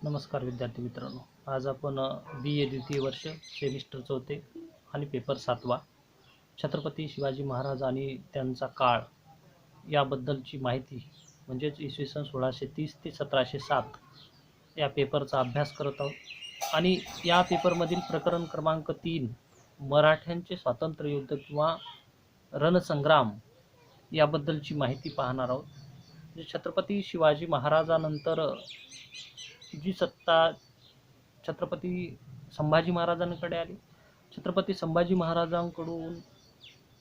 नमस्कार विद्यार्थी मित्रांनो, आज आपण बी ए द्वितीय वर्ष सेमिस्टर 4 आणि पेपर 7 छत्रपती शिवाजी महाराज आणि त्यांचा काळ याबद्दलची माहिती म्हणजेच इसवी सन 1630 ते 1707 या पेपरचा अभ्यास करत आहोत। आणि या पेपरमधील प्रकरण क्रमांक 3 मराठ्यांचे स्वातंत्र्य युद्ध किंवा रणसंग्राम याबद्दलची माहिती पाहणार आहोत। छत्रपती शिवाजी महाराजानंतर जी सत्ता छत्रपती संभाजी महाराजांकडे आली। छत्रपती संभाजी महाराजांकडून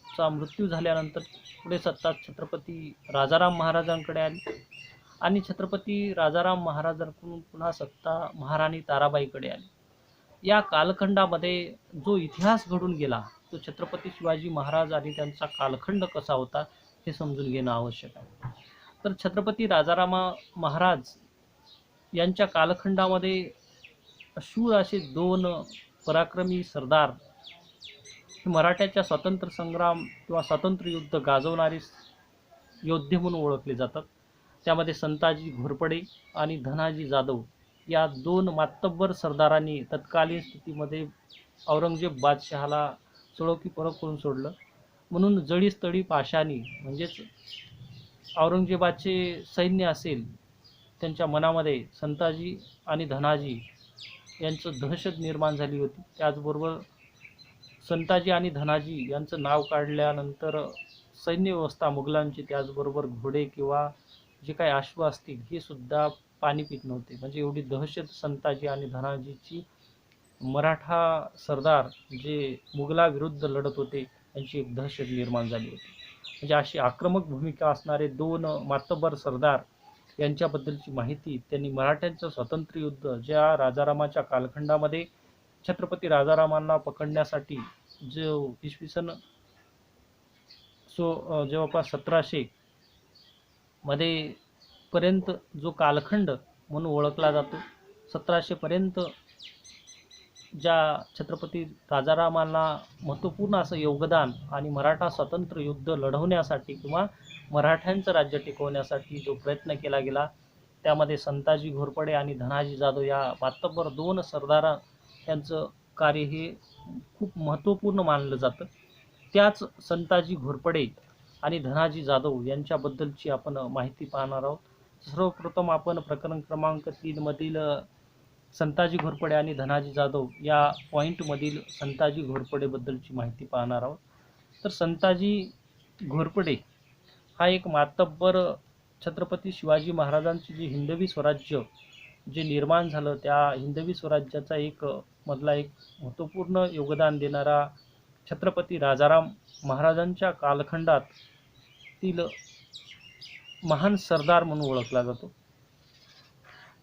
चा मृत्यू झाल्यानंतर पुढे सत्ता छत्रपती राजाराम महाराजांकडे आली आणि छत्रपती राजाराम महाराजांकडून पुन्हा सत्ता महाराणी ताराबाईकडे आली। या कालखंडामध्ये जो इतिहास घडून गेला तो छत्रपती शिवाजी महाराज आणि त्यांचा कालखंड कसा होता हे समजून घेणं आवश्यक आहे। तर छत्रपती राजाराम महाराज यांच्या कालखंडामध्ये शूर असे दोन पराक्रमी सरदार मराठ्याच्या स्वातंत्र्य संग्राम किंवा स्वातंत्र्य युद्ध गाजवणारे योद्धे म्हणून ओळखले जातात। त्यामध्ये संताजी घोरपडे आणि धनाजी जाधव या दोन मातब्बर सरदारांनी तत्कालीन स्थितीमध्ये औरंगजेब बादशहाला चळोकी परत करून सोडलं। म्हणून जळीस्थळी पाशाणी म्हणजेच औरंगजेबाचे सैन्य असेल त्यांच्या मनामध्ये संताजी आणि धनाजी यांचं दहशत निर्माण झाली होती। त्याचबरोबर संताजी आणि धनाजी यांचं नाव काढल्यानंतर सैन्य व्यवस्था मुघलांची, त्याचबरोबर घोडे किंवा जे काही अश्व असतील हे सुद्धा पाणी पित नव्हते। म्हणजे एवढी दहशत संताजी आणि धनाजीची मराठा सरदार जे मुघलाविरुद्ध लढत होते यांची एक दहशत निर्माण झाली होती। म्हणजे अशी आक्रमक भूमिका असणारे दोन मातब्बर सरदार यांच्याबद्दलची माहिती त्यांनी मराठ्यांचं स्वातंत्र्य युद्ध ज्या राजारामाच्या कालखंडामध्ये छत्रपती राजारामांना पकडण्यासाठी जो इसवी सन जवळपास 1700 मध्ये पर्यंत जो कालखंड म्हणून ओळखला जातो, 1700 पर्यंत ज्या छत्रपती राजारामांना महत्त्वपूर्ण असं योगदान आणि मराठा स्वातंत्र्य युद्ध लढवण्यासाठी किंवा मराठ्यांचं राज्य टिकवण्यासाठी जो प्रयत्न केला गेला त्यामध्ये संताजी घोरपडे आणि धनाजी जाधव या मातब्बर दोन सरदार यांचं कार्य हे खूप महत्त्वपूर्ण मानलं जातं। त्याच संताजी घोरपडे आणि धनाजी जाधव यांच्याबद्दलची आपण माहिती पाहणार आहोत। सर्वप्रथम आपण प्रकरण क्रमांक 3 मधील संताजी घोरपडे आणि धनाजी जाधव या पॉईंटमधील संताजी घोरपडेबद्दलची माहिती पाहणार आहोत। तर संताजी घोरपडे हा एक मातब्बर छत्रपती शिवाजी महाराजांचे जे हिंदवी स्वराज्य जे निर्माण झालं त्या हिंदवी स्वराज्याचा एक महत्त्वपूर्ण योगदान देणारा छत्रपती राजाराम महाराजांच्या कालखंडातील महान सरदार म्हणून ओळखला जातो।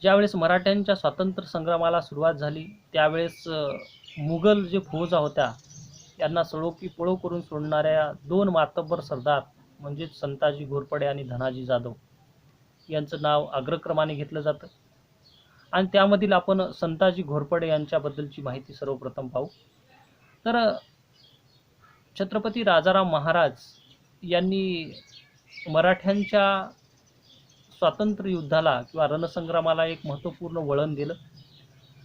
ज्यावेळेस मराठ्यांच्या स्वातंत्र्य संग्रामाला सुरुवात झाली त्यावेळेस मुघल जे फौजा होत्या यांना सळोकी पळो करून सोडणाऱ्या दोन मातब्बर सरदार म्हणजेच संताजी घोरपडे आणि धनाजी जाधव यांचं नाव अग्रक्रमाने घेतलं जातं। आणि त्यामधील आपण संताजी घोरपडे यांच्याबद्दलची माहिती सर्वप्रथम पाहू। तर छत्रपती राजाराम महाराज यांनी मराठ्यांच्या स्वातंत्र्य युद्धाला किंवा रणसंग्रामाला एक महत्त्वपूर्ण वळण दिलं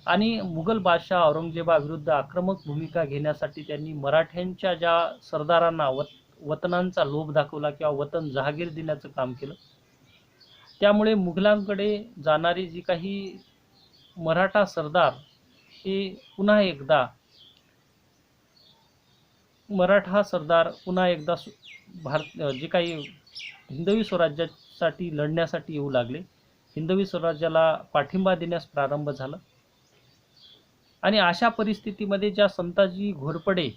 आणि मुघल बादशाह औरंगजेबाविरुद्ध आक्रमक भूमिका घेण्यासाठी त्यांनी मराठ्यांच्या ज्या सरदारांना वतनांचा लोभ दाखवला किंवा वतन जहागीर देण्याचं काम केलं। त्यामुळे मुघलांकडे जाणारी जी काही मराठा सरदार हे पुन्हा एकदा जे काही हिंदवी स्वराज्यासाठी लढण्यासाठी येऊ लागले, हिंदवी स्वराज्याला पाठिंबा देण्यास प्रारंभ झाला। आणि अशा परिस्थितीमध्ये ज्या संताजी घोरपडे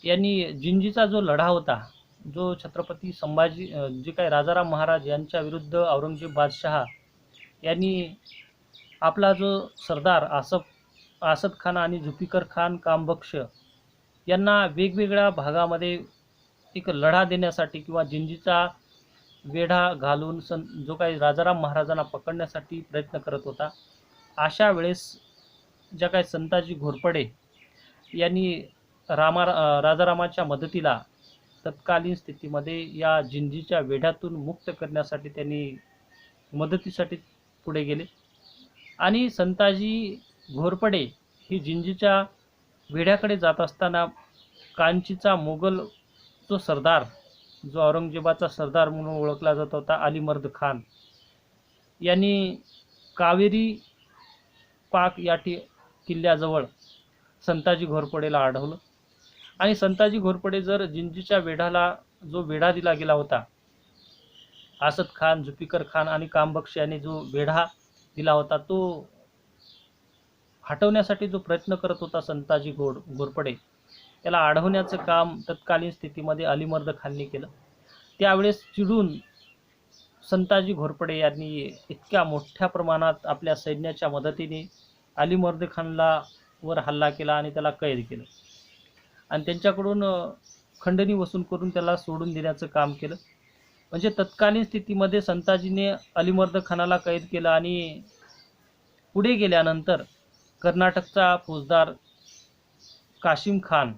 यांनी जिंजीचा जो लढा होता, जो छत्रपती संभाजी जे काही राजाराम महाराज यांच्या विरुद्ध औरंगजेब बादशाह यांनी आपला जो सरदार आसफ खान आणि जुल्फिकार खान कामबख्श यांना वेगवेगळ्या भागामध्ये एक लढा देण्यासाठी किंवा जिंजीचा वेढा घालून जो काही राजाराम महाराजांना पकडण्यासाठी प्रयत्न करत होता, अशा वेळेस ज्या काही संताजी घोरपडे यांनी राजारामाच्या मदतीला तत्कालीन स्थितीमध्ये या जिंजीच्या वेढ्यातून मुक्त करण्यासाठी त्यांनी मदतीसाठी पुढे गेले। आणि संताजी घोरपडे ही जिंजीच्या वेढ्याकडे जात असताना कांचीचा मोगल जो सरदार, जो औरंगजेबाचा सरदार म्हणून ओळखला जात होता, अलीमर्द खान यांनी कावेरी पाक या किल्ल्याजवळ संताजी घोरपडेला अडवलं. आणि संताजी घोरपडे जर जिंजीच्या वेढाला जो वेढा दिला गेला होता, आसद खान, जुल्फिकार खान आणि कामबख्श यांनी जो वेढा दिला होता, तो हटवण्यासाठी जो प्रयत्न करत होता संताजी घोरपडे, त्याला अडवण्याचं काम तत्कालीन स्थितीमध्ये अलीमर्द खानने केलं. त्यावेळेस चिडून संताजी घोरपडे यांनी इतक्या मोठ्या प्रमाणात आपल्या सैन्याच्या मदतीने अलीमर्द खानला वर हल्ला केला आणि त्याला कैद केलं आणि त्यांच्याकडून खंडणी वसूल करून त्याला सोडून देण्याचं काम केलं. म्हणजे तत्कालीन स्थितीमध्ये संताजीने अलीमर्द खानाला कैद केलं आणि पुढे गेल्यानंतर कर्नाटकचा फौजदार काशिम खान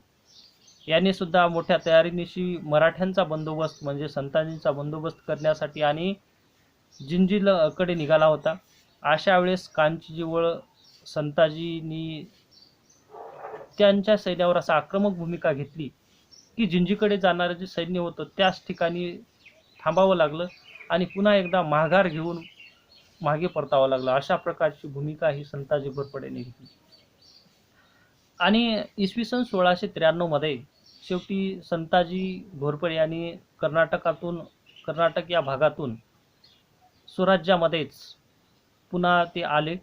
याने सुद्धा मोठ्या तयारीनिशी मराठ्यांचा बंदोबस्त म्हणजे संताजींचा बंदोबस्त करण्यासाठी आणि जिंजीकडे निघाला होता. अशा वेळेस कांचीजवळ संताजींनी त्यांच्या सैन्यावर असा आक्रमक भूमिका घेतली की जिंजीकडे जाणारं जे सैन्य होतं त्याच ठिकाणी थांबावं लागलं आणि पुन्हा एकदा माघार घेऊन मागे परतावं लागलं. अशा प्रकारची भूमिका ही संताजी घोरपडेने घेतली. आणि इसवी सन 1693 मध्ये शेवटी संताजी घोरपडे यांनी कर्नाटक या भागातून स्वराज्यामध्येच पुन्हा ते आले.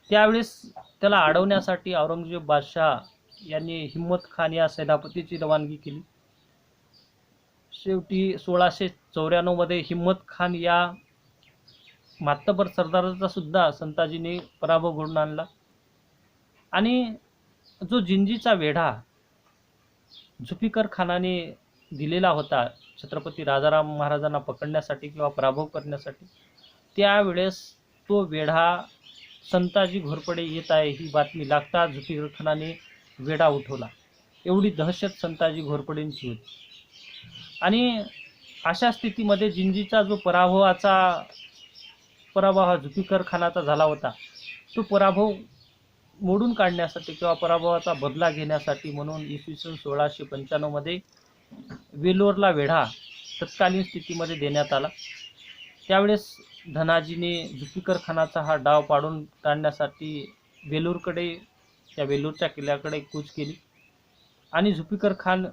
त्यावेळेस त्याला अडवण्यासाठी औरंगजेब बादशाह यांनी हिम्मत खान या सेनापतीची रवानगी केली. शेवटी 1694 मध्ये हिम्मत खान या मातबर सरदाराचा सुद्धा संताजीने पराभव घडून आणला. आणि जो जिंजीचा वेढा जुल्फिकार खानाने दिलेला होता छत्रपती राजाराम महाराजांना पकडण्यासाठी किंवा पराभव करण्यासाठी, त्यावेळेस तो वेढा संताजी घोरपडे येत आहे ही बातमी लागताच जुल्फिकार खानाने वेढा उठवला. एवढी दहशत संताजी घोरपडेंची होती. आणि अशा स्थितीमध्ये जिंजीचा जो पराभव हा जुल्फिकार खानाचा झाला होता, तो पराभव मोडून काढण्यासाठी किंवा पराभवाचा बदला घेण्यासाठी म्हणून इसवी सन 1695 मध्ये वेलोरला वेढा तत्कालीन स्थितीमध्ये देण्यात आला. त्यावेळेस धनाजीने जुल्फिकार खानाचा हा डाव पाडून काढण्यासाठी वेलूरकडे, त्या वेलूरच्या किल्ल्याकडे कूच केली आणि जुल्फिकार खान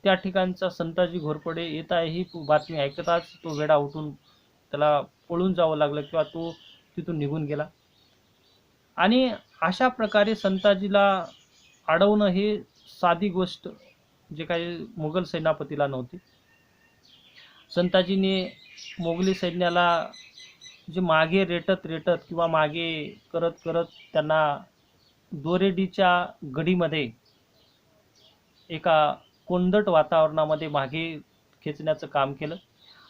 त्या ठिकाणचा संताजी घोरपडे येत आहे ही बातमी ऐकताच तो वेढा उठून त्याला पळून जावं लागलं किंवा तो तिथून निघून गेला. आणि अशा प्रकारे संताजीला अडवणं हे साधी गोष्ट जे काही मुघल सेनापतीला नव्हती. संताजीने मोगली सैन्याला जे मागे रेटत किंवा मागे करत त्यांना दोरेडीच्या गडीमध्ये एका कोंदट वातावरणामध्ये मागे खेचण्याचं काम केलं.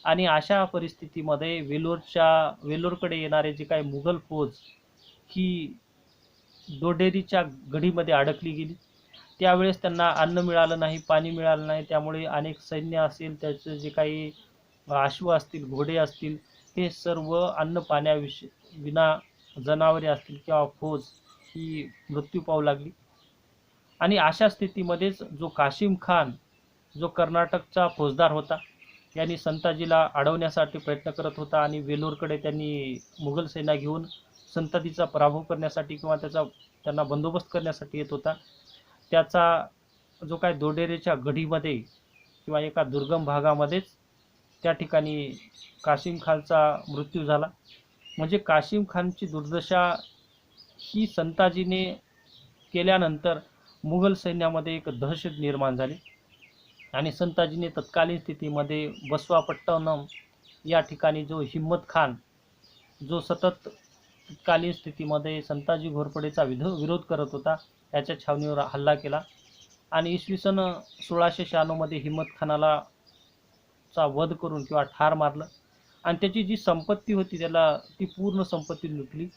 आणि अशा परिस्थितीमध्ये वेलोरकडे येणारे जे काही मुघल फौज ही दोडेरीच्या गडीमध्ये अडकली गेली. त्यावेळेस त्यांना अन्न मिळालं नाही, पाणी मिळालं नाही. त्यामुळे अनेक सैन्य असेल, त्याचे जे काही अश्व असतील, घोडे असतील, हे सर्व अन्न विना जनावरे असतील किंवा फौज ही मृत्यू पावू लागली. आणि अशा स्थितीमध्येच जो काशिम खान, जो कर्नाटकचा फौजदार होता, यांनी संताजीला अडवण्यासाठी प्रयत्न करत होता आणि वेलोरकडे त्यांनी मुघल सेना घेऊन संताजीचा पराभव करण्यासाठी किंवा त्यांना बंदोबस्त करण्यासाठी येत होता. त्याचा जो काय दोडेरेच्या गढीमध्ये किंवा एका दुर्गम भागामध्येच त्या ठिकाणी काशिम खानचा मृत्यू झाला. म्हणजे काशिम खानची दुर्दशा ही संताजीने केल्यानंतर मुघल सैन्यामध्ये एक दहशत निर्माण झाली आणि संताजीने तत्कालीन स्थितीमध्ये बसवापट्टनम या ठिकाणी जो हिम्मत खान, जो सतत तत्कालीन स्थितीमध्ये संताजी घोरपडेचा विरोध करत होता, त्याच्या छावणीवर हल्ला केला आणि इसवी सन 1696 मध्ये हिम्मत खानाला वध करून किंवा ठार मारलं आणि त्याची जी संपत्ती होती त्याला ती पूर्ण संपत्ती लुटली.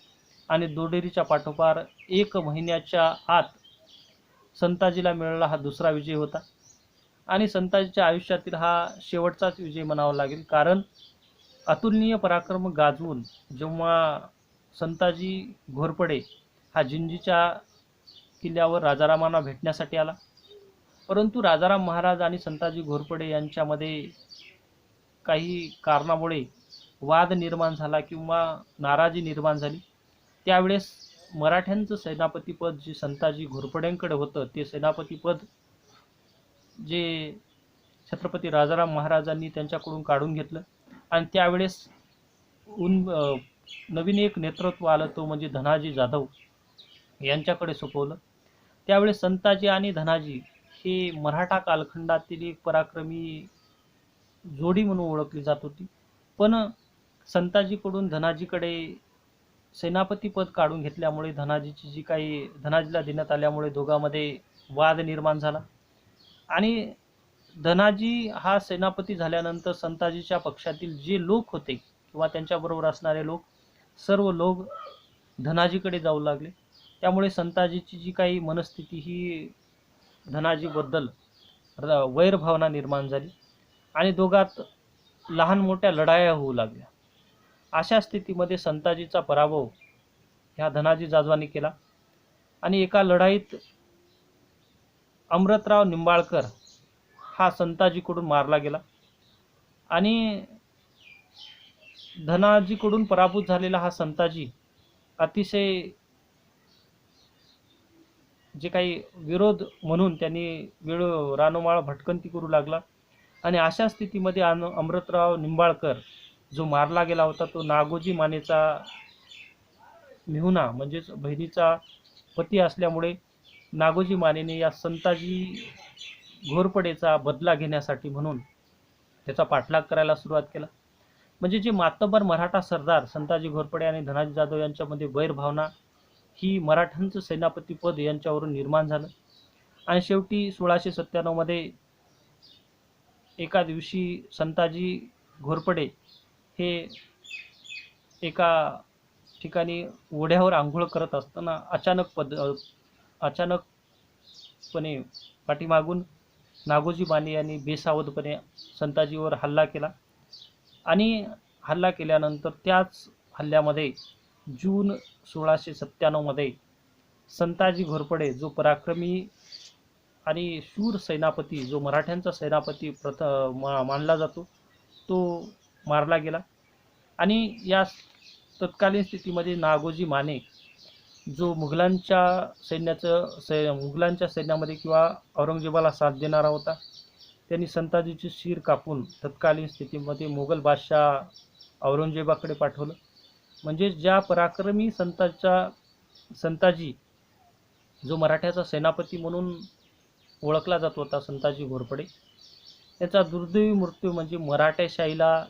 आणि दोडेरीच्या पाठोपाठ 1 महिन्याच्या आत संताजीला मिळालेला हा दुसरा विजय होता आणि संताजीच्या आयुष्यातील हा शेवटचाच विजय म्हणावा लागेल. कारण अतुलनीय पराक्रम गाजवून जेव्हा संताजी घोरपडे हा जिंजीच्या किल्ल्यावर राजारामांना भेटण्यासाठी आला, परंतु राजाराम महाराज आणि संताजी घोरपडे यांच्यामध्ये काही कारणामुळे वाद निर्माण झाला किंवा नाराजी निर्माण झाली. त्यावेळेस मराठ्यांचं सेनापतीपद जे संताजी घोरपड्यांकडे होतं, ते सेनापतीपद जे छत्रपती राजाराम महाराजांनी त्यांच्याकडून काढून घेतलं आणि त्यावेळेस नवीन एक नेतृत्व आलं, तो म्हणजे धनाजी जाधव यांच्याकडे सोपवलं. त्यावेळेस संताजी आणि धनाजी हे मराठा कालखंडातील एक पराक्रमी जोडी म्हणून ओळखली जात होती. पण संताजीकडून धनाजीकडे सेनापतीपद काढून घेतल्यामुळे धनाजीला देण्यात आल्यामुळे दोघांमध्ये वाद निर्माण झाला आणि धनाजी हा सेनापती झाल्यानंतर संताजीच्या पक्षातील जे लोक होते किंवा त्यांच्याबरोबर असणारे लोक, सर्व लोक धनाजीकडे जाऊ लागले. त्यामुळे संताजीची जी काही मनस्थिती ही धनाजीबद्दल वैरभावना निर्माण झाली आणि दोघात लहान मोठ्या लढाया होऊ लागल्या. अशा स्थितीमध्ये संताजीचा पराभव ह्या धनाजी जाधवांनी केला आणि एका लढाईत अमृतराव निंबाळकर हा संताजीकडून मारला गेला आणि धनाजीकडून पराभूत झालेला हा संताजी अतिशय जे काही विरोध म्हणून त्यांनी रानोमाळ भटकंती करू लागला आणि अशा स्थितीमध्ये अमृतराव निंबाळकर जो मारला गेला होता, तो नागोजी मानेचा मेहुणा म्हणजेच बहिणीचा पती असल्यामुळे नागोजी मानेने या संताजी घोरपडेचा बदला घेण्यासाठी म्हणून त्याचा पाठलाग करायला सुरुवात केला. म्हणजे जे मातब्बर मराठा सरदार संताजी घोरपडे आणि धनाजी जाधव यांच्यामध्ये वैरभावना ही मराठ्यांचं सेनापतीपद यांच्यावरून निर्माण झालं आणि शेवटी 1697 मध्ये एका दिवशी संताजी घोरपडे हे एका ठिकाणी ओढ्यावर आंघोळ करत असताना अचानकपणे पाठीमागून नागोजी माने यांनी बेसावधपणे संताजीवर हल्ला केला आणि हल्ला केल्यानंतर त्याच हल्ल्यामध्ये जून 1697 मध्ये संताजी घोरपडे जो पराक्रमी आणि शूर सेनापती, जो मराठ्यांचा सेनापती मानला जातो, तो मारला गेला आणि या तत्कालीन स्थितीमध्ये नागोजी माने जो मुघलांच्या सैन्यामध्ये किंवा औरंगजेबाला साथ देणारा होता, त्यांनी संताजीचे शिर कापून तत्कालीन स्थितीमध्ये मोगल बादशाह औरंगजेबाकडे पाठवलं. म्हणजे ज्या पराक्रमी संताजी जो मराठ्याचा सेनापती म्हणून ओळखला जात होता, संताजी घोरपडे, त्याचा दुर्दैवी मृत्यू म्हणजे मराठेशाहीला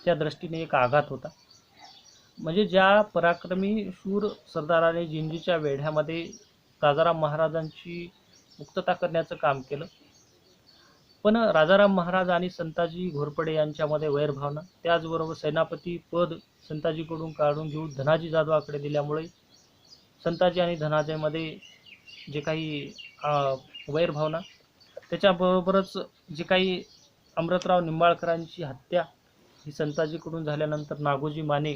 त्या दृष्टीने एक आघात होता. म्हणजे ज्या पराक्रमी शूर सरदाराने जिंजीच्या वेढ्यामध्ये राजाराम महाराजांची मुक्तता करण्याचं काम केलं, पण राजाराम महाराज आणि संताजी घोरपडे यांच्यामध्ये वैरभावना, त्याचबरोबर सेनापती पद संताजीकडून काढून घेऊन धनाजी जाधवाकडे दिल्यामुळे संताजी आणि धनाजीमध्ये जे काही वैरभावना, त्याच्याबरोबरच जे काही अमृतराव निंबाळकरांची हत्या ही संताजीकडून झाल्यानंतर नागोजी माने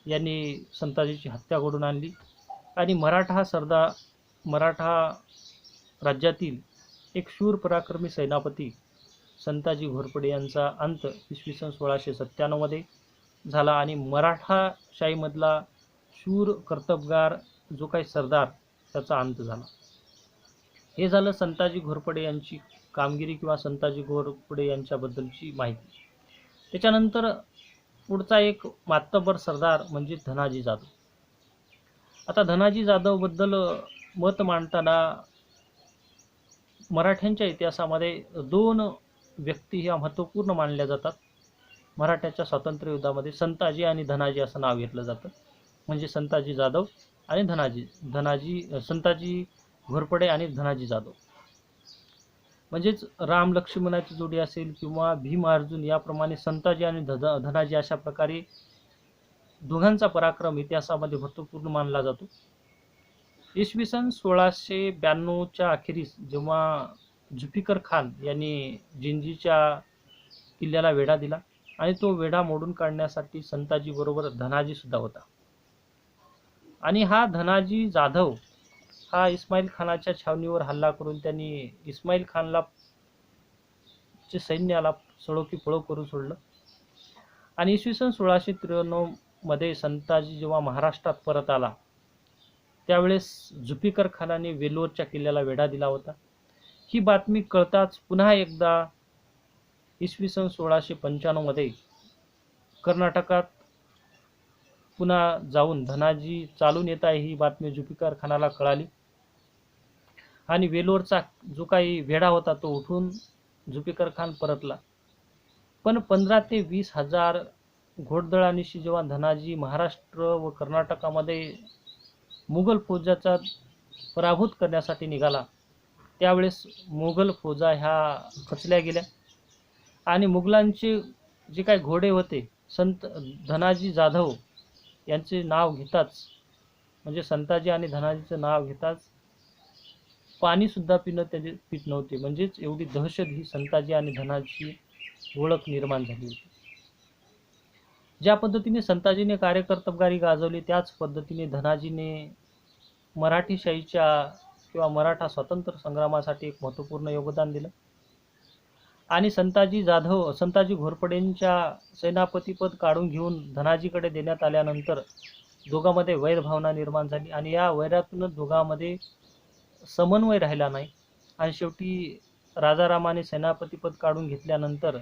यांनी संताजीची हत्या घडून आणली आणि मराठा राज्यातील एक शूर पराक्रमी सेनापती संताजी घोरपडे यांचा अंत इसवी सन 1697 मध्ये झाला आणि मराठाशाहीमधला शूर कर्तबगार जो काही सरदार, त्याचा अंत झाला. हे झालं संताजी घोरपडे यांची कामगिरी किंवा संताजी घोरपडे यांच्याबद्दलची माहिती. त्याच्यानंतर पुढचा एक मातब्बर सरदार म्हणजे धनाजी जाधव. आता धनाजी जाधवबद्दल मत मांडताना मराठ्यांच्या इतिहासामध्ये दोन व्यक्ती ह्या महत्त्वपूर्ण मानल्या जातात. मराठ्याच्या स्वातंत्र्य युद्धामध्ये संताजी आणि धनाजी असं नाव घेतलं जातं. म्हणजे संताजी जाधव आणि संताजी घोरपडे आणि धनाजी जाधव. म्हणजेच राम लक्ष्मणाची जोडी असेल किंवा भीम अर्जुन, याप्रमाणे संताजी आणि धनाजी अशा प्रकारे दोघांचा पराक्रम इतिहासामध्ये महत्त्वपूर्ण मानला जातो. इसवी सन 1692च्या अखेरीस जेव्हा जुल्फिकार खान यांनी जिंजीच्या किल्ल्याला वेढा दिला आणि तो वेढा मोडून काढण्यासाठी संताजी बरोबर धनाजी सुद्धा होता. आणि हा धनाजी जाधव हा इस्माईल खानाच्या छावणीवर हल्ला करून त्यांनी इस्माईल खानला चे सैन्याला सळो की पळो करून सोडलं. आणि इसवी सन 1693 मध्ये संताजी जेव्हा महाराष्ट्रात परत आला त्यावेळेस जुल्फिकार खानाने वेल्लोरच्या किल्ल्याला वेढा दिला होता. ही बातमी कळताच पुन्हा एकदा इसवी सन 1695 मध्ये कर्नाटकात पुन्हा जाऊन धनाजी चालून येत आहे ही बातमी जुल्फिकार खानाला कळाली आणि वेल्लोरचा जो काही वेढा होता तो उठून जुल्फिकार खान परतला. पण 15 ते 20 हजार घोडदळांनीशी जेव्हा धनाजी महाराष्ट्र व कर्नाटकामध्ये मुघल फौजाचा पराभूत करण्यासाठी निघाला त्यावेळेस मुघल फौजा ह्या खचल्या गेल्या आणि मुघलांचे जे काही घोडे होते संत धनाजी जाधव यांचे नाव घेताच म्हणजे संताजी आणि धनाजीचं नाव घेताच पाणीसुद्धा पिणं त्याचे पीत नव्हते. म्हणजेच एवढी दहशत ही संताजी आणि धनाची ओळख निर्माण झाली होती. ज्या पद्धतीने संताजीने कार्यकर्तबगारी गाजवली त्याच पद्धतीने धनाजीने मराठीशाहीच्या किंवा मराठा स्वातंत्र्य संग्रामासाठी एक महत्त्वपूर्ण योगदान दिलं. आणि संताजी घोरपडेंच्या सेनापतीपद काढून घेऊन धनाजीकडे देण्यात आल्यानंतर दोघांमध्ये वैरभावना निर्माण झाली आणि या वैरातूनच दोघांमध्ये समन्वय राहिला नाही आणि शेवटी राजारामाने सेनापतीपद काढून घेतल्यानंतर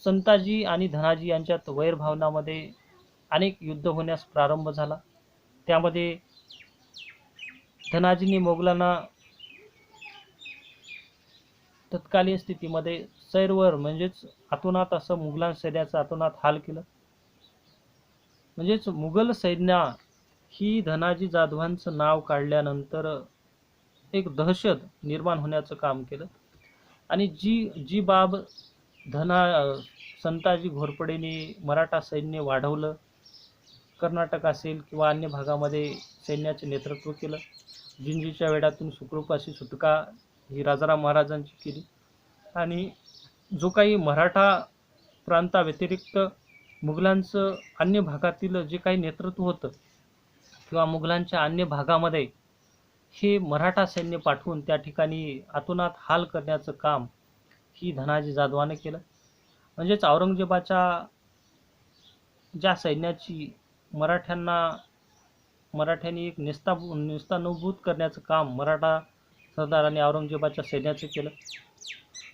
संताजी आणि धनाजी यांच्यात वैरभावनामध्ये अनेक युद्ध होण्यास प्रारंभ झाला. त्यामध्ये धनाजींनी मोगलांना तत्कालीन स्थितीमध्ये सैरवर म्हणजेच अतोनात असं मुघलां सैन्याचं अतोनात हाल केलं. म्हणजेच मुघल सैन्य ही धनाजी जाधवांचं नाव काढल्यानंतर एक दहशत निर्माण होण्याचं काम केलं आणि जी बाब संताजी घोरपडेंनी मराठा सैन्य वाढवलं, कर्नाटक असेल किंवा अन्य भागामध्ये सैन्याचे नेतृत्व केलं, जिंजीच्या वेढ्यातून सुखरूपाशी सुटका ही राजाराम महाराजांची केली आणि जो काही मराठा प्रांताव्यतिरिक्त मुघलांचं अन्य भागातील जे काही नेतृत्व होतं किंवा मुघलांच्या अन्य भागामध्ये हे मराठा सैन्य पाठवून त्या ठिकाणी अतोनात हाल करण्याचं काम ही धनाजी जाधवाने केलं. म्हणजेच औरंगजेबाच्या ज्या सैन्याची मराठ्यांनी एक नेस्तानुभूत करण्याचं काम मराठा सरदारांनी औरंगजेबाच्या सैन्याचं केलं.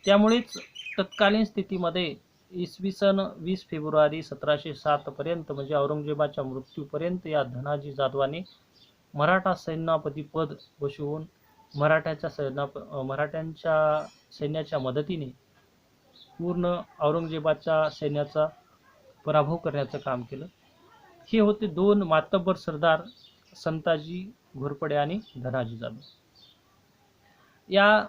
त्यामुळेच तत्कालीन स्थितीमध्ये इसवी सन 20 फेब्रुवारी 1707 पर्यंत म्हणजे औरंगजेबाच्या मृत्यूपर्यंत या धनाजी जाधवाने मराठा सेनापती पद बसवून मराठ्यांच्या सैन्याच्या मदतीने पूर्ण औरंगजेबाच्या सैन्याचा पराभव करण्याचं काम केलं. हे होते दोन मातब्बर सरदार संताजी घोरपडे आणि धनाजी जाधव. या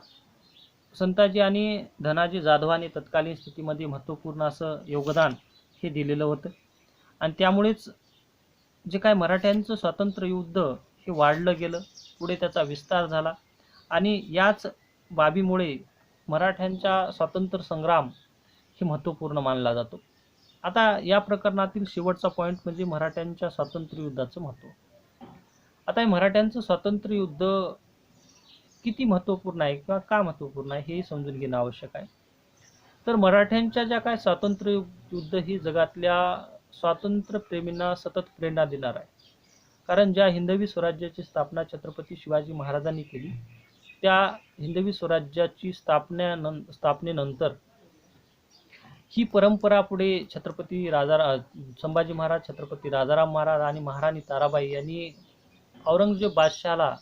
संताजी आणि धनाजी जाधवाने तत्कालीन स्थितीमध्ये महत्त्वपूर्ण असं योगदान हे दिलेलं होतं आणि त्यामुळेच जे काय मराठ्यांचं स्वातंत्र्य युद्ध हे वाढलं गेलं, पुढे त्याचा विस्तार झाला आणि याच बाबीमुळे मराठ्यांचा स्वातंत्र्य संग्राम हे महत्त्वपूर्ण मानला जातो. आता या प्रकरणातील शेवटचा पॉईंट म्हणजे मराठ्यांच्या स्वातंत्र्य युद्धाचं महत्त्व. आता हे मराठ्यांचं स्वातंत्र्य युद्ध किती महत्त्वपूर्ण आहे किंवा का महत्त्वपूर्ण आहे हे समजून घेणं आवश्यक आहे. तर मराठ्यांच्या ज्या काय स्वातंत्र्य युद्ध ही जगातल्या स्वातंत्र्यप्रेमींना सतत प्रेरणा देणार आहे. कारण ज्या हिंदवी स्वराज्याची स्थापना छत्रपती शिवाजी महाराजांनी केली त्या हिंदवी स्वराज्याची स्थापनेनंतर ही परंपरा पुढे संभाजी महाराज, छत्रपती राजाराम महाराज आणि महाराणी ताराबाई यांनी औरंगजेब बादशहाला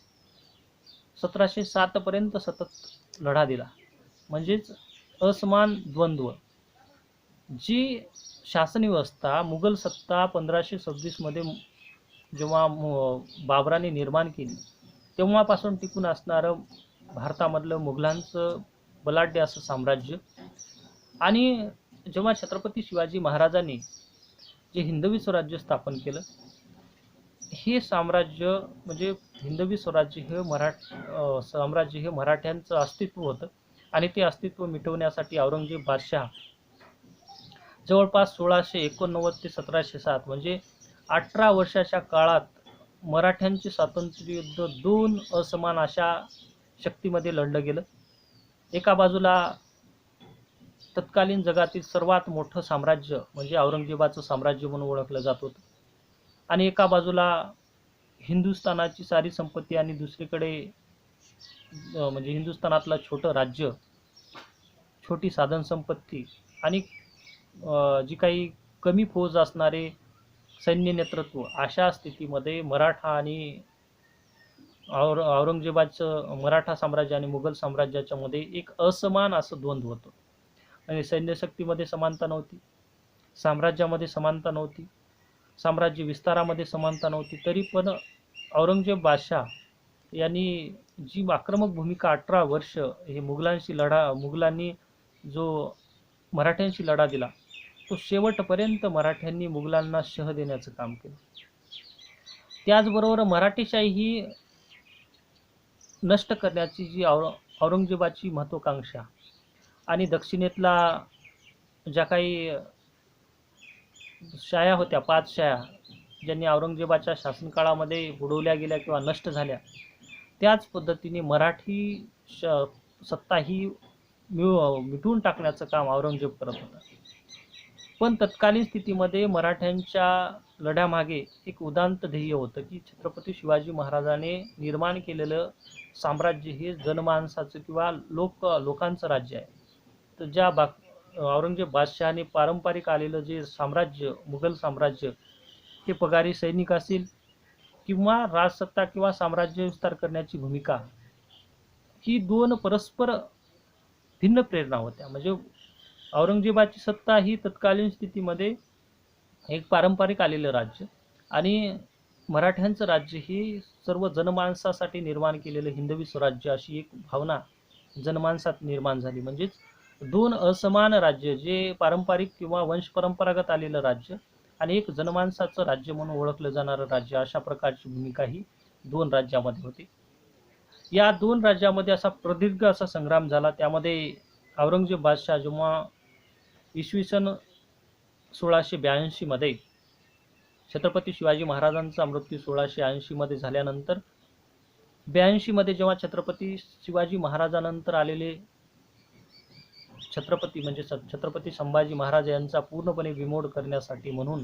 1707 पर्यंत सतत लढा दिला. म्हणजेच असमान द्वंद्व जी शासन व्यवस्था मुघल सत्ता 1526 मध्ये जेव्हा बाबराने निर्माण केली तेव्हापासून टिकून असणारं भारतामधलं मुघलांचं बलाढ्य असं साम्राज्य आणि जेव्हा छत्रपती शिवाजी महाराजांनी जे हिंदवी स्वराज्य स्थापन केलं हे साम्राज्य म्हणजे हिंदवी स्वराज्य हे साम्राज्य हे मराठ्यांचं अस्तित्व होतं आणि ते अस्तित्व मिटवण्यासाठी औरंगजेब बादशाह जवळपास 1689 ते 1707 म्हणजे 18 वर्षाच्या काळात मराठ्यांचे स्वातंत्र्य युद्ध दोन असमान अशा शक्तीमध्ये लढलं गेलं. एका बाजूला तत्कालीन जगातील सर्वात मोठं साम्राज्य म्हणजे औरंगजेबाचं साम्राज्य म्हणून ओळखलं जात होतं, आणि एका बाजूला हिंदुस्थानाची सारी संपत्ती, आणि दुसरीकडे म्हणजे हिंदुस्थानातलं छोटं राज्य, छोटी साधन संपत्ती, आणि जी काही कमी फौज असणारे सैन्य नेतृत्व, अशा स्थितीमध्ये मराठा आणि औरंगजेबाचं मराठा साम्राज्य आणि मुघल साम्राज्याच्या मध्ये एक असमान असं द्वंद्व होतं. आणि सैन्यशक्तीमध्ये समानता नव्हती, साम्राज्यामध्ये समानता नव्हती, साम्राज्य विस्तारामध्ये समानता नव्हती. तरी पण औरंगजेब बादशाह यांनी जी आक्रमक भूमिका 18 वर्ष हे मुघलांनी जो मराठ्यांशी लढा दिला, तो शेवटपर्यंत मराठ्यांनी मुघलांना शह देण्याचं काम केलं. त्याचबरोबर मराठेशाही ही नष्ट करण्याची जी औरंगजेबाची महत्त्वाकांक्षा, आणि दक्षिणेतला ज्या काही शाया होत्या, 5 शाया, ज्यांनी औरंगजेबाच्या शासनकाळामध्ये बुडवल्या गेल्या किंवा नष्ट झाल्या, त्याच पद्धतीने मराठी सत्ता ही मिटवून टाकण्याचं काम औरंगजेब करत होता. पण तत्कालीन स्थितीमध्ये मराठ्यांच्या लढ्यामागे एक उदात्त ध्येय होतं की छत्रपती शिवाजी महाराजांनी निर्माण केलेलं साम्राज्य हे जनमानसाचं किंवा लोकांचं राज्य आहे. तर ज्या औरंगजेब बादशहाने पारंपरिक आलेलं जे साम्राज्य, मुघल साम्राज्य, हे पगारी सैनिक असतील किंवा राजसत्ता किंवा साम्राज्य विस्तार करण्याची भूमिका, ही दोन परस्पर भिन्न प्रेरणा होत्या. म्हणजे औरंगजेबाची सत्ता ही तत्कालीन स्थितीमध्ये एक पारंपरिक आलेलं राज्य, आणि मराठ्यांचं राज्य ही सर्व जनमानसासाठी निर्माण केलेलं हिंदवी स्वराज्य, अशी एक भावना जनमानसात निर्माण झाली. म्हणजेच दोन असमान राज्य, जे पारंपरिक किंवा वंशपरंपरागत आलेलं राज्य आणि एक जनमानसाचं राज्य म्हणून ओळखलं जाणारं राज्य, अशा प्रकारची भूमिका ही दोन राज्यामध्ये होती. या दोन राज्यामध्ये असा प्रदीर्घ असा संग्राम झाला. त्यामध्ये औरंगजेब बादशाह जेव्हा इसवी सन 1682 मध्ये छत्रपती शिवाजी महाराजांचा मृत्यू 1680 मध्ये झाल्यानंतर 82 मध्ये जेव्हा छत्रपती शिवाजी महाराजांनंतर आलेले छत्रपती म्हणजे छत्रपती संभाजी महाराज यांचा पूर्णपणे बिमोड करण्यासाठी म्हणून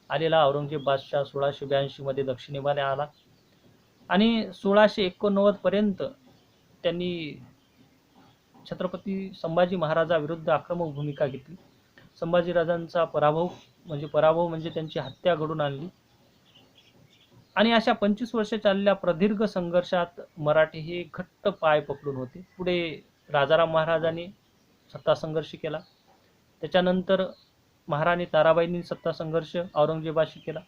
आलेला औरंगजेब बादशाह 1682 मध्ये दक्षिणेमध्ये आला, आणि 1689 पर्यंत त्यांनी छत्रपती संभाजी महाराजाविरुद्ध आक्रमक भूमिका घेतली. संभाजीराजांचा पराभव म्हणजे त्यांची हत्या घडून आणली, आणि अशा 25 वर्ष चाललेल्या प्रदीर्घ संघर्षात मराठी हे घट्ट पाय पकडून होते. पुढे राजाराम महाराजांनी सत्ता संघर्ष केला, त्याच्यानंतर महाराणी ताराबाईंनी सत्ता संघर्ष औरंगजेबाशी केला,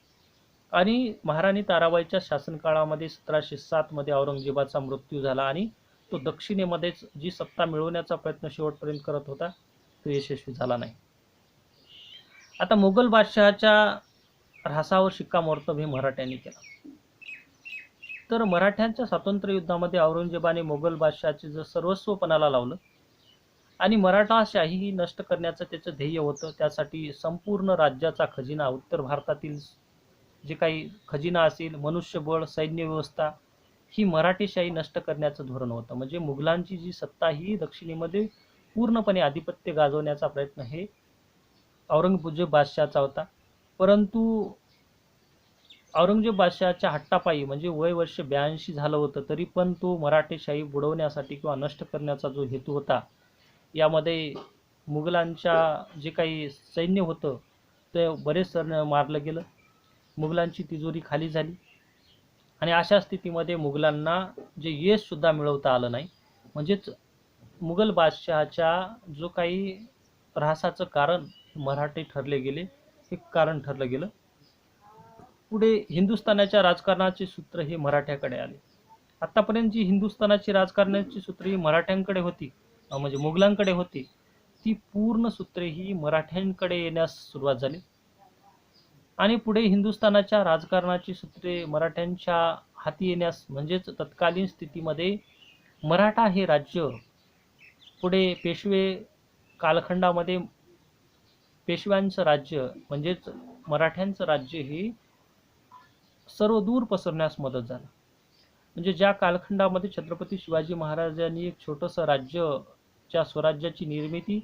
आणि महाराणी ताराबाईच्या शासनकाळामध्ये 1707 मध्ये औरंगजेबाचा मृत्यू झाला, आणि तो दक्षिणेमध्येच जी सत्ता मिळवण्याचा प्रयत्न शेवटपर्यंत करत होता, तो यशस्वी झाला नाही. आता मुघल बादशहाच्या ऱ्हासावर शिक्कामोर्तब हे मराठ्यांनी केला. तर मराठ्यांच्या स्वातंत्र्य युद्धामध्ये औरंगजेबाने मुघल बादशहाचे जर सर्वस्व पणाला लावलं, आणि मराठाशाही ही नष्ट करण्याचं त्याचं ध्येय होतं. त्यासाठी संपूर्ण राज्याचा खजिना, उत्तर भारतातील जे काही खजिना असेल, मनुष्यबळ, सैन्य व्यवस्था, ही मराठेशाही नष्ट करण्याचं धोरण होतं. म्हणजे मुघलांची जी सत्ता ही दक्षिणेमध्ये पूर्णपणे आधिपत्य गाजवण्याचा प्रयत्न हे औरंगजेब बादशहाचा होता. परंतु औरंगजेब बादशहाच्या हट्टापायी, म्हणजे वय वर्ष 82 झालं होतं, तरी पण तो मराठेशाही बुडवण्यासाठी किंवा नष्ट करण्याचा जो हेतू होता, यामध्ये मुघलांच्या जे काही सैन्य होतं ते बरेच मारलं गेलं, मुघलांची तिजोरी खाली झाली, आणि अशा स्थितीमध्ये मुघलांना जे यश सुद्धा मिळवता आलं नाही. म्हणजेच मुघल बादशहाच्या जो काही ऱ्हासाचं कारण मराठे ठरले गेले, हे कारण ठरलं गेलं. पुढे हिंदुस्थानाच्या राजकारणाची सूत्र हे मराठ्याकडे आले. आतापर्यंत जी हिंदुस्थानाची राजकारणाची सूत्रे ही मराठ्यांकडे होती, म्हणजे मुघलांकडे होती, ती पूर्ण सूत्रे ही मराठ्यांकडे येण्यास सुरुवात झाली, आणि पुढे हिंदुस्थानाच्या राजकारणाची सूत्रे मराठ्यांच्या हाती येण्यास, म्हणजेच तत्कालीन स्थितीमध्ये मराठा हे राज्य पुढे पेशवे कालखंडामध्ये पेशव्यांचं राज्य, म्हणजेच मराठ्यांचं राज्य हे सर्वदूर पसरण्यास मदत झाला. म्हणजे ज्या कालखंडामध्ये छत्रपती शिवाजी महाराजांनी एक छोटंसं राज्यच्या स्वराज्याची निर्मिती,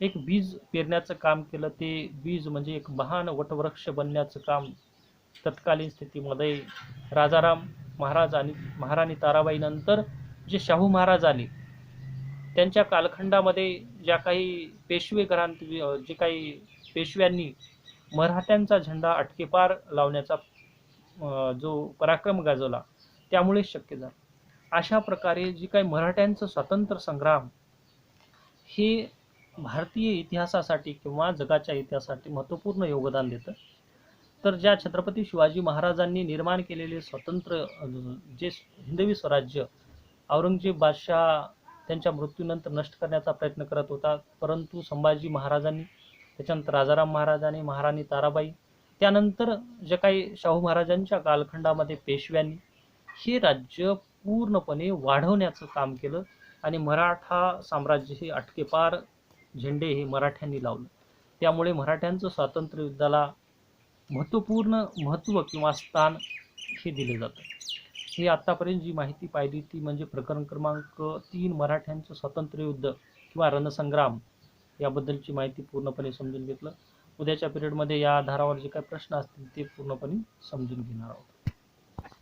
एक बीज पेरण्याचं काम केलं, ते बीज म्हणजे एक महान वटवृक्ष बनण्याचं काम तत्कालीन स्थितीमध्ये राजाराम महाराज आणि महाराणी ताराबाई नंतर जे शाहू महाराज आले त्यांच्या कालखंडामध्ये ज्या काही पेशवे घरांत जे काही पेशव्यांनी मराठ्यांचा झेंडा अटकेपार लावण्याचा जो पराक्रम गाजवला त्यामुळे शक्य झालं. अशा प्रकारे जी काही मराठ्यांचं स्वातंत्र्य संग्राम हे भारतीय इतिहासासाठी किंवा जगाच्या इतिहासासाठी महत्त्वपूर्ण योगदान देतं. तर ज्या छत्रपती शिवाजी महाराजांनी निर्माण केलेले स्वतंत्र जे हिंदवी स्वराज्य औरंगजेब बादशाह त्यांच्या मृत्यूनंतर नष्ट करण्याचा प्रयत्न करत होता, परंतु संभाजी महाराजांनी, त्याच्यानंतर राजाराम महाराजांनी, महाराणी ताराबाई, त्यानंतर जे काही शाहू महाराजांच्या कालखंडामध्ये पेशव्यांनी हे राज्य पूर्णपणे वाढवण्याचं काम केलं आणि मराठा साम्राज्य हे अटकेपार झेंडे हे मराठ्यांनी लावलं. त्यामुळे मराठ्यांचं स्वातंत्र्य युद्धाला महत्त्वपूर्ण महत्त्व किंवा स्थान हे दिले जातं. ही आत्तापर्यंत जी माहिती पाहिली ती म्हणजे प्रकरण क्रमांक 3 मराठ्यांचं स्वातंत्र्य युद्ध किंवा रणसंग्राम याबद्दलची माहिती पूर्णपणे समजून घेतलं. उद्याच्या पिरियडमध्ये या आधारावर जे काही प्रश्न असतील ते पूर्णपणे समजून घेणार आहोत.